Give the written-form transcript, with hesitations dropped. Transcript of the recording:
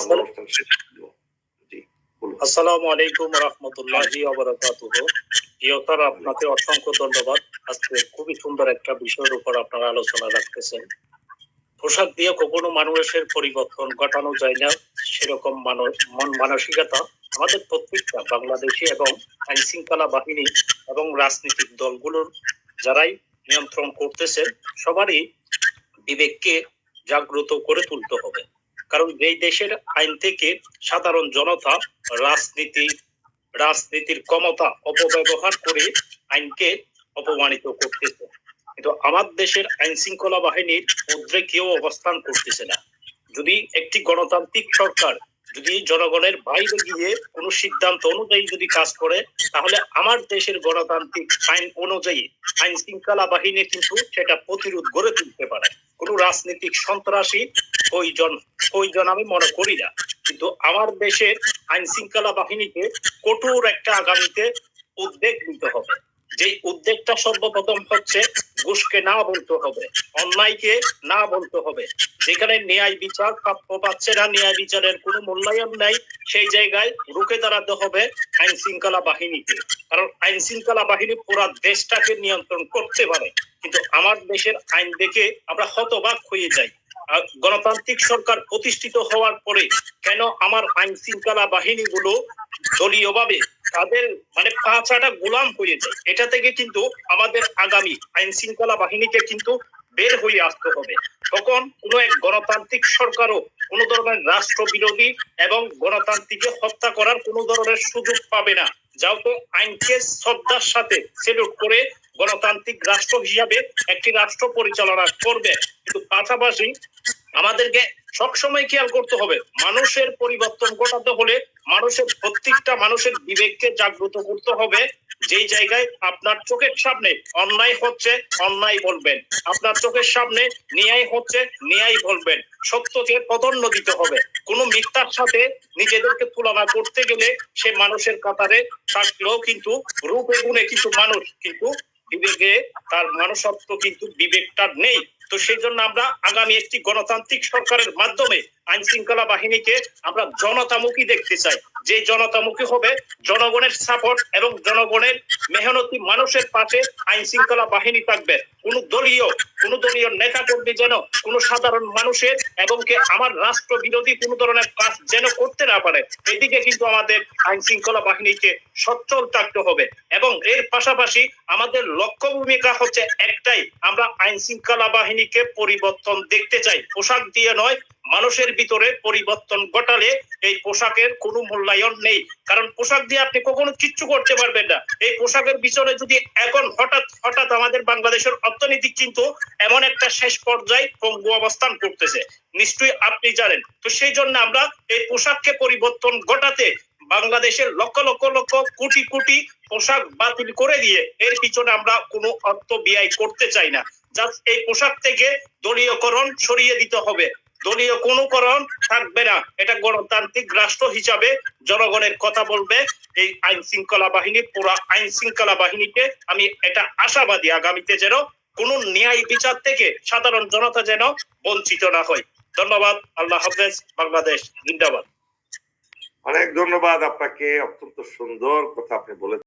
আমরা অনুষ্ঠান শেষ করব। জি বলুন। আসসালামু আলাইকুম ওয়া রাহমাতুল্লাহি ওয়া বারাকাতুহু। ইয়তার আপনাকে অসংখ্য ধন্যবাদ। আজকে খুবই সুন্দর একটা বিষয়ের উপর আপনারা আলোচনা রাখতেছেন। পোশাক দিয়ে কখনো মানুষের পরিবর্তন ঘটানো যায় না, সেরকম মন মানসিকতা আমাদের প্রত্যেকটা বাংলাদেশি এবং আইন শৃঙ্খলা বাহিনী এবং রাজনৈতিক দলগুলোর যারাই নিয়ন্ত্রণ করতেছেন সবারই বিবেককে জাগ্রত করে তুলতে হবে। কারণ এই দেশের আইন থেকে সাধারণ জনতা রাজনীতির ক্ষমতা অপব্যবহার করে আইনকে অপমানিত করতেছে। কিন্তু আমার দেশের আইন শৃঙ্খলা বাহিনীর ঊর্ধ্বে কেউ অবস্থান করতেছে না। যদি একটি গণতান্ত্রিক সরকার যদি জনগণের বাইরে গিয়ে কোনো সিদ্ধান্ত অনুযায়ী যদি কাজ করে, তাহলে আমার দেশের গণতান্ত্রিক আইন অনুযায়ী আইন শৃঙ্খলা বাহিনী কিন্তু সেটা প্রতিরোধ গড়ে তুলতে পারে। কোনো রাজনৈতিক সন্ত্রাসী প্রয়োজন আমি মনে করি না। কিন্তু আমার দেশের আইন শৃঙ্খলা বাহিনীকে কঠোর একটা আগামীতে উদ্যোগ নিতে হবে। যে উদ্যোগটা সর্বপ্রথম হচ্ছে ঘুষকে না বলতে হবে, অন্যায়কে না বলতে হবে। যেখানে ন্যায় বিচার প্রাপ্য পাচ্ছে না, ন্যায় বিচারের কোনো মূল্যায়ন নাই, সেই জায়গায় রুখে দাঁড়াতে হবে আইন শৃঙ্খলা বাহিনীকে। কারণ আইন শৃঙ্খলা বাহিনী পুরা দেশটাকে নিয়ন্ত্রণ করতে পারে। কিন্তু আমার দেশের আইন দেখে আমরা হতবাক হয়ে যাই। গণতান্ত্রিক সরকার প্রতিষ্ঠিত হওয়ার পরে কেন আমার আইন শৃঙ্খলা বাহিনীগুলো দলীয়ভাবে তাদের পাঁচাটা গোলাম হয়ে যায়? এটা থেকে কিন্তু আমাদের আগামী আইন শৃঙ্খলা বাহিনীকে কিন্তু বের হয়ে আসতে হবে। তখন কোন এক গণতান্ত্রিক সরকারও কোন ধরনের রাষ্ট্র বিরোধী এবং গণতান্ত্রিককে হত্যা করার কোন ধরনের সুযোগ পাবে না। যাও তো আইনকে শ্রদ্ধার সাথে সেলুট করে গণতান্ত্রিক রাষ্ট্র হিসাবে একটি রাষ্ট্র পরিচালনা করবে। কিন্তু পাশাপাশি আমাদেরকে সবসময় খেয়াল করতে হবে, মানুষের পরিবর্তন ঘটাতে হলে প্রত্যেকটা মানুষের বিবেককে জাগ্রত করতে হবে। যেই জায়গায় আপনার চোখের সামনে অন্যায় হচ্ছে অন্যায় বলবেন, আপনার চোখের সামনে ন্যায় হচ্ছে ন্যায় বলবেন, সত্যকে প্রাধান্য দিতে হবে। কোন মিথ্যার সাথে নিজেদেরকে তুলনা করতে গেলে সে মানুষের কাতারে থাকলেও কিন্তু রূপে গুণে কিন্তু মানুষ, কিন্তু বিবেকে তার মানুষত্ব কিন্তু বিবেকটা নেই। তো সেই জন্য আমরা আগামী একটি গণতান্ত্রিক সরকারের মাধ্যমে আইন শৃঙ্খলা বাহিনীকে আমরা জনতামুখী দেখতে চাই। যে জনতামুখী হবে, জনগণের সাপোর্ট এবং জনগণের মেহনতি মানুষের পাশে আইন শৃঙ্খলা বাহিনী থাকবে। কোন দলীয় নেতা কর্মী যেন কোন সাধারণ মানুষের এবং আমার রাষ্ট্র বিরোধী কোন ধরনের কাজ যেন করতে না পারে, এদিকে কিন্তু আমাদের আইন শৃঙ্খলা বাহিনীকে সচ্ছল থাকতে হবে। এবং এর পাশাপাশি আমাদের লক্ষ্য ভূমিকা হচ্ছে একটাই, আমরা আইন শৃঙ্খলা বাহিনীকে পরিবর্তন দেখতে চাই। পোশাক দিয়ে নয়, মানুষের ভিতরে পরিবর্তন ঘটালে এই পোশাকের কোনো মূল্যায়ন নেই। কারণ পোশাক দিয়ে আপনি কখনো কিচ্ছু করতে পারবেন না। এই পোশাকের পিছনে যদি এখন হঠাৎ আমাদের বাংলাদেশের অর্থনীতি কিন্তু এমন একটা শেষ পর্যায়ে পঙ্গু অবস্থান করতেছে, নিশ্চয়ই আপনি জানেন। তো সেই জন্য আমরা এই পোশাককে পরিবর্তন ঘটাতে বাংলাদেশের লক্ষ কোটি পোশাক বাতিল করে দিয়ে এর পিছনে আমরা কোনো অর্থ ব্যয় করতে চাই না। জাস্ট এই পোশাক থেকে দলীয়করণ সরিয়ে দিতে হবে। দলীয় কোনো করণ থাকবে না। এটা গণতান্ত্রিক রাষ্ট্র হিসাবে জনগণের কথা বলবে এই আইন শৃঙ্খলা বাহিনী। পুরা আইন শৃঙ্খলা বাহিনীকে আমি এটা আশাবাদী, আগামীতে যেন কোন ন্যায় বিচার থেকে সাধারণ জনতা যেন বঞ্চিত না হয়। ধন্যবাদ। আল্লাহ হাফেজ। বাংলাদেশ জিন্দাবাদ। অনেক ধন্যবাদ আপনাকে, অত্যন্ত সুন্দর কথা আপনি বলেছেন।